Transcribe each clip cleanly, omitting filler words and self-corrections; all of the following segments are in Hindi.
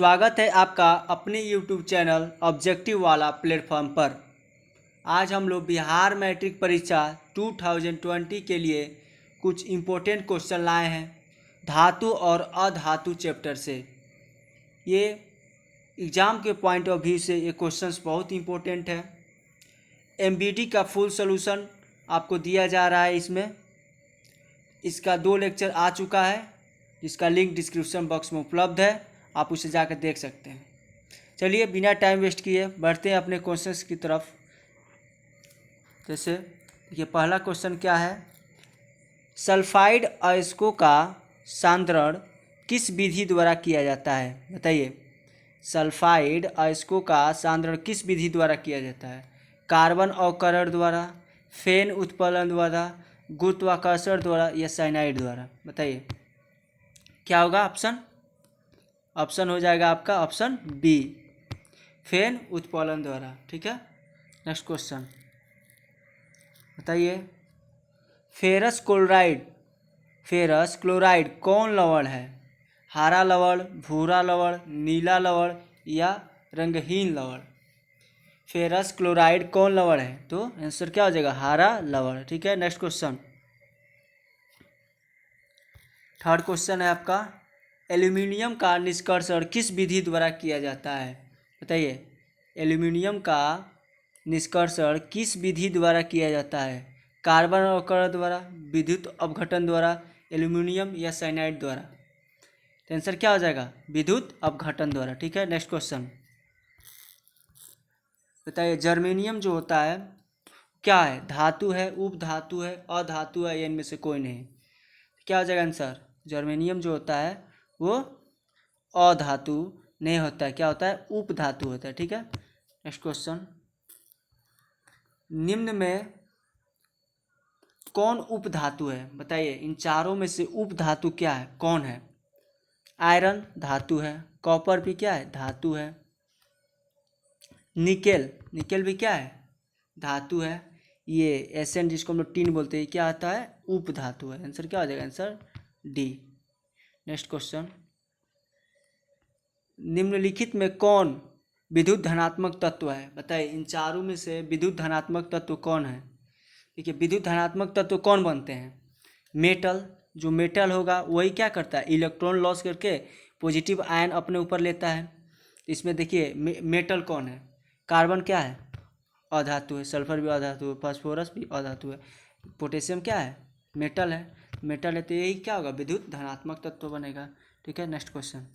स्वागत है आपका अपने YouTube चैनल ऑब्जेक्टिव वाला प्लेटफॉर्म पर। आज हम लोग बिहार मैट्रिक परीक्षा 2020 के लिए कुछ इम्पोर्टेंट क्वेश्चन लाए हैं धातु और अधातु चैप्टर से। ये एग्ज़ाम के पॉइंट ऑफ व्यू से ये क्वेश्चंस बहुत इम्पोर्टेंट है। MBD का फुल सॉल्यूशन आपको दिया जा रहा है। इसका 2 लेक्चर आ चुका है जिसका लिंक डिस्क्रिप्शन बॉक्स में उपलब्ध है, आप उसे जाकर देख सकते हैं। चलिए बिना टाइम वेस्ट किए बढ़ते हैं अपने क्वेश्चंस की तरफ। जैसे ये पहला क्वेश्चन क्या है, सल्फाइड अयस्कों का सांद्रण किस विधि द्वारा किया जाता है? बताइए, सल्फाइड अयस्कों का सांद्रण किस विधि द्वारा किया जाता है? कार्बन अवकरण द्वारा, फेन उत्प्लावन द्वारा, गुरुत्वाकर्षण द्वारा या साइनाइड द्वारा? बताइए क्या होगा ऑप्शन? ऑप्शन हो जाएगा आपका ऑप्शन बी, फेन उत्प्लावन द्वारा। ठीक है, नेक्स्ट क्वेश्चन बताइए, फेरस क्लोराइड कौन लवण है? हरा लवण, भूरा लवण, नीला लवण या रंगहीन लवण? फेरस क्लोराइड कौन लवण है? तो आंसर क्या हो जाएगा? हरा लवण। ठीक है, नेक्स्ट क्वेश्चन थर्ड क्वेश्चन है आपका, एल्यूमिनियम का निष्कर्षण किस विधि द्वारा किया जाता है? बताइए, एल्यूमिनियम का निष्कर्षण किस विधि द्वारा किया जाता है? कार्बन अवकरण द्वारा, विद्युत अपघटन द्वारा, एल्यूमिनियम या साइनाइड द्वारा? तो आंसर क्या हो जाएगा? विद्युत अपघटन द्वारा। ठीक है, नेक्स्ट क्वेश्चन बताइए, जर्मेनियम जो होता है क्या है? धातु है, उपधातु है, अधातु है या इनमें से कोई नहीं? क्या हो जाएगा आंसर? जर्मेनियम जो होता है वो अधातु नहीं होता है, क्या होता है? उपधातु होता है। ठीक है, नेक्स्ट क्वेश्चन, निम्न में कौन उपधातु है? बताइए, इन चारों में से उपधातु क्या है, कौन है? आयरन धातु है, कॉपर भी क्या है? धातु है, निकेल भी क्या है? धातु है, ये एसएन जिसको हम लोग टीन बोलते हैं क्या आता है? उपधातु है। आंसर क्या हो जाएगा? Answer D. नेक्स्ट क्वेश्चन, निम्नलिखित में कौन विद्युत धनात्मक तत्व है? बताइए, इन चारों में से विद्युत धनात्मक तत्व कौन है? देखिए, विद्युत धनात्मक तत्व कौन बनते हैं? मेटल, जो मेटल होगा वही क्या करता है? इलेक्ट्रॉन लॉस करके पॉजिटिव आयन अपने ऊपर लेता है। इसमें देखिए मेटल कौन है? कार्बन क्या है? अधातु है, सल्फर भी अधातु है, फास्फोरस भी अधातु है, पोटेशियम क्या है? मेटल है तो यही क्या होगा? विद्युत धनात्मक तत्व बनेगा। ठीक है, नेक्स्ट क्वेश्चन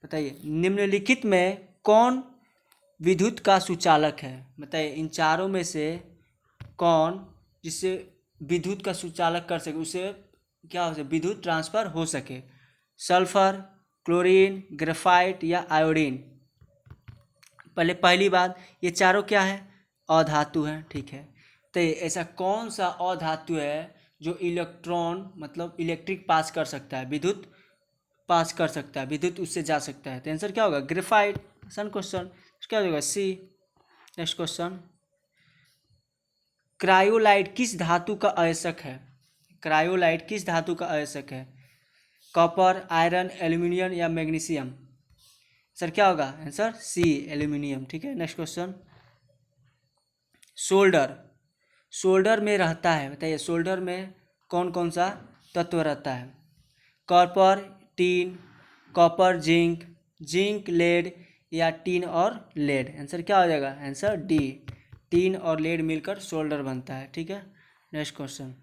बताइए, निम्नलिखित में कौन विद्युत का सुचालक है? बताइए, इन चारों में से कौन जिससे विद्युत का सुचालक कर सके, उसे क्या हो सके? विद्युत ट्रांसफर हो सके। सल्फर, क्लोरीन, ग्रेफाइट या आयोडीन? पहली बात, ये चारों क्या है? अधातु हैं। ठीक है, तो ऐसा कौन सा अधातु है जो इलेक्ट्रॉन मतलब इलेक्ट्रिक पास कर सकता है, विद्युत पास कर सकता है, विद्युत उससे जा सकता है? तो आंसर क्या होगा? ग्रेफाइट। आसान क्वेश्चन, क्या होगा? सी। नेक्स्ट क्वेश्चन, क्रायोलाइट किस धातु का अयस्क है? क्रायोलाइट किस धातु का अयस्क है? कॉपर, आयरन, एल्यूमिनियम या मैग्नीशियम? सर क्या होगा? Answer C, aluminium. ठीक है, नेक्स्ट क्वेश्चन, सोल्डर में रहता है, बताइए सोल्डर में कौन कौन सा तत्व रहता है? Copper, tin, copper, zinc lead या टीन और लेड? आंसर क्या हो जाएगा? आंसर डी, टीन और लेड मिलकर सोल्डर बनता है। ठीक है, नेक्स्ट क्वेश्चन,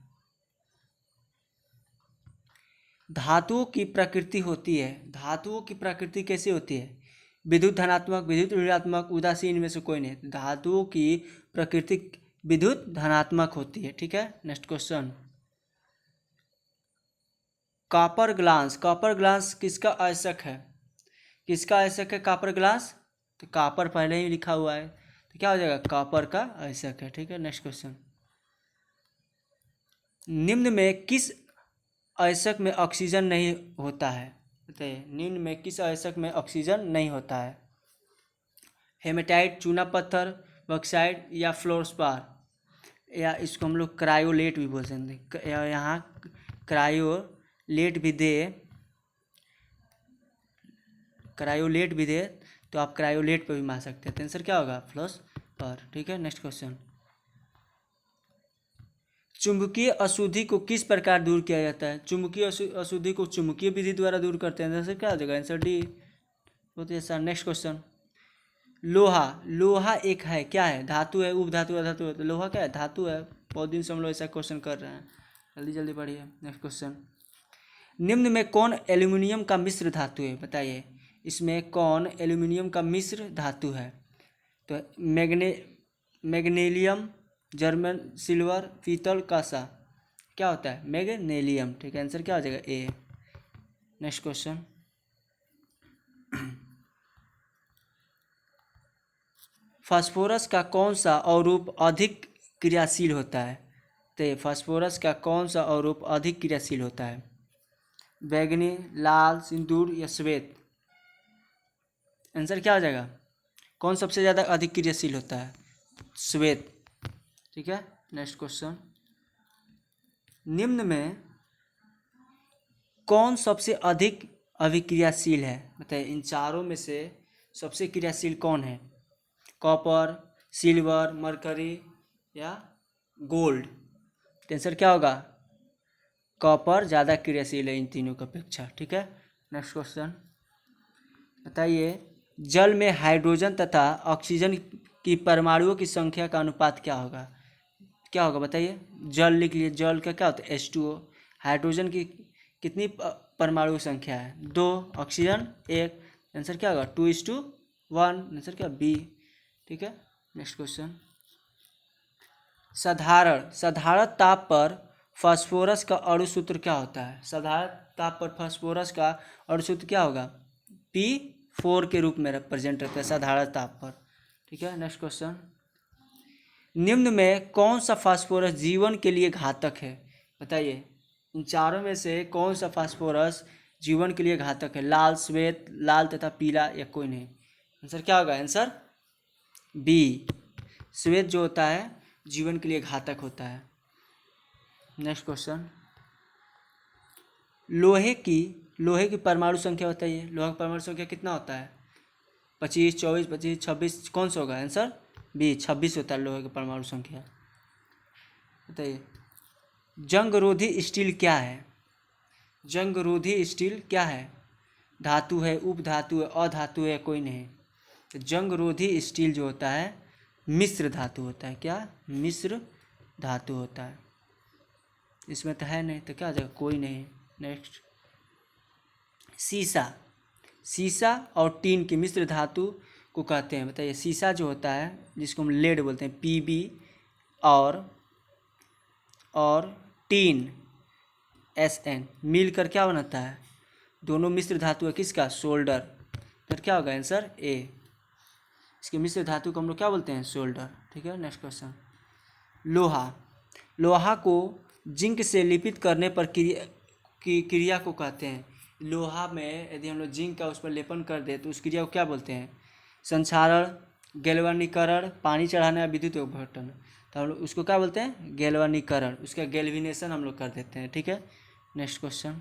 धातुओं की प्रकृति होती है, धातुओं की प्रकृति कैसी होती है? विद्युत धनात्मक, विद्युत ऋणात्मक, उदासीन, में से कोई नहीं। धातुओं की प्रकृति विद्युत धनात्मक होती है। ठीक है, नेक्स्ट क्वेश्चन, कॉपर ग्लास किसका अयस्क है? किसका अयस्क है कॉपर ग्लास? तो कॉपर पहले ही लिखा हुआ है, तो क्या हो जाएगा? कॉपर का अयस्क है। ठीक है, नेक्स्ट क्वेश्चन, निम्न में किस अयस्क में ऑक्सीजन नहीं होता है? बताइए, निम्न में किस अयस्क में ऑक्सीजन नहीं होता है? हेमेटाइट, चूना पत्थर, बॉक्साइट या फ्लोरस्पार? या इसको हम लोग क्रायोलेट भी बोल सकते हैं, या यहाँ क्रायोलेट भी दे क्रायोलेट भी दे तो आप क्रायोलेट पे भी मार सकते हैं, तो आंसर क्या होगा फ्लोस्पर। ठीक है, नेक्स्ट क्वेश्चन। चुंबकीय अशुद्धि को किस प्रकार दूर किया जाता है? चुंबकीय अशुद्धि को चुंबकीय विधि द्वारा दूर करते हैं, आंसर क्या हो जाएगा? Answer D. बहुत ही आसान। Next question. लोहा, लोहा एक है, क्या है? धातु है, उपधातु है, धातु है, तो लोहा क्या है? धातु है। बहुत दिन से हम लोग ऐसा क्वेश्चन कर रहे हैं, जल्दी जल्दी पढ़िए। Next question. निम्न में कौन एल्यूमिनियम का मिश्र धातु है? बताइए, इसमें कौन एल्यूमिनियम का मिश्र धातु है? तो मैग्नीशियम, जर्मन सिल्वर, पीतल, कांसा, क्या होता है? मैग्नीशियम। ठीक है, आंसर क्या हो जाएगा? ए। Next question. फास्फोरस का कौन सा अवरूप अधिक क्रियाशील होता है? तो फास्फोरस का कौन सा अवरूप अधिक क्रियाशील होता है? बैंगनी, लाल, सिंदूर या श्वेत? आंसर क्या हो जाएगा? कौन सबसे ज़्यादा अधिक क्रियाशील होता है? श्वेत। ठीक है, नेक्स्ट क्वेश्चन। निम्न में कौन सबसे अधिक अभिक्रियाशील है? बताइए, इन चारों में से सबसे क्रियाशील कौन है? कॉपर, सिल्वर, मरकरी या गोल्ड? आंसर क्या होगा? कॉपर ज़्यादा क्रियाशील है इन तीनों की अपेक्षा। ठीक है, नेक्स्ट क्वेश्चन। बताइए, जल में हाइड्रोजन तथा ऑक्सीजन की परमाणुओं की संख्या का अनुपात क्या होगा? क्या होगा बताइए? जल लिख लिए, जल का क्या होता है? H2O। हाइड्रोजन की कितनी परमाणु संख्या है? 2। ऑक्सीजन 1। आंसर क्या होगा? 2:1। आंसर क्या? बी। ठीक है, नेक्स्ट क्वेश्चन। साधारण ताप पर फास्फोरस का अणु सूत्र क्या होता है? साधारण ताप पर फास्फोरस का अणु सूत्र क्या होगा? P4 के रूप में रिप्रेजेंट रहता है साधारण ताप पर। ठीक है, नेक्स्ट क्वेश्चन। निम्न में कौन सा फास्फोरस जीवन के लिए घातक है? बताइए, इन चारों में से कौन सा फास्फोरस जीवन के लिए घातक है? लाल, श्वेत, लाल तथा पीला या कोई नहीं? आंसर क्या होगा? Answer B. श्वेत जो होता है जीवन के लिए घातक होता है। Next question. लोहे की परमाणु संख्या बताइए। लोहे की परमाणु संख्या कितना होता है? 25, 24, 25, 26, कौन सा होगा? आंसर बी, 26 होता है लोहे की परमाणु संख्या। बताइए, जंगरोधी स्टील क्या है? जंगरोधी स्टील क्या है? धातु है, उपधातु है, अधातु है, कोई नहीं? तो जंगरोधी स्टील जो होता है मिश्र धातु होता है। क्या? मिश्र धातु होता है। इसमें तो है नहीं, तो क्या हो जाएगा? कोई नहीं। नेक्स्ट। सीसा और टीन की मिश्र धातु को कहते हैं। बताइए, सीसा जो होता है जिसको हम लेड बोलते हैं, Pb, और टीन Sn मिलकर क्या बनाता है? दोनों मिश्र धातु है किसका? सोल्डर। फिर क्या होगा? Answer A. इसके मिश्र धातु को हम लोग क्या बोलते हैं? सोल्डर। ठीक है, नेक्स्ट क्वेश्चन। लोहा को जिंक से लेपित करने पर क्रिया को कहते हैं। लोहा में यदि हम लोग जिंक का उस पर लेपन कर दे तो उस क्रिया को क्या बोलते हैं? संक्षारण, गैल्वेनीकरण, पानी चढ़ाना या विद्युत अपघटन। तो हम लोग उसको क्या बोलते हैं? गैल्वेनीकरण। उसका गैल्विनेशन हम लोग कर देते हैं। ठीक है, नेक्स्ट क्वेश्चन।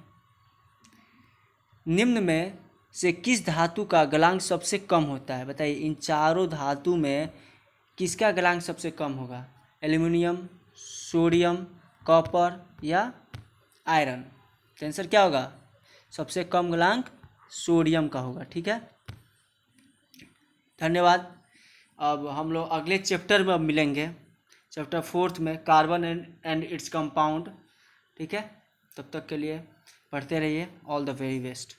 निम्न में से किस धातु का गलांक सबसे कम होता है? बताइए, इन चारों धातु में किसका गलांक सबसे कम होगा? एल्यूमिनियम, सोडियम, कॉपर या आयरन? तो आंसर क्या होगा? सबसे कम गलांक सोडियम का होगा। ठीक है, धन्यवाद। अब हम लोग अगले चैप्टर में मिलेंगे, चैप्टर 4 में, कार्बन एंड इट्स कंपाउंड। ठीक है, तब तक के लिए पढ़ते रहिए। All the very best.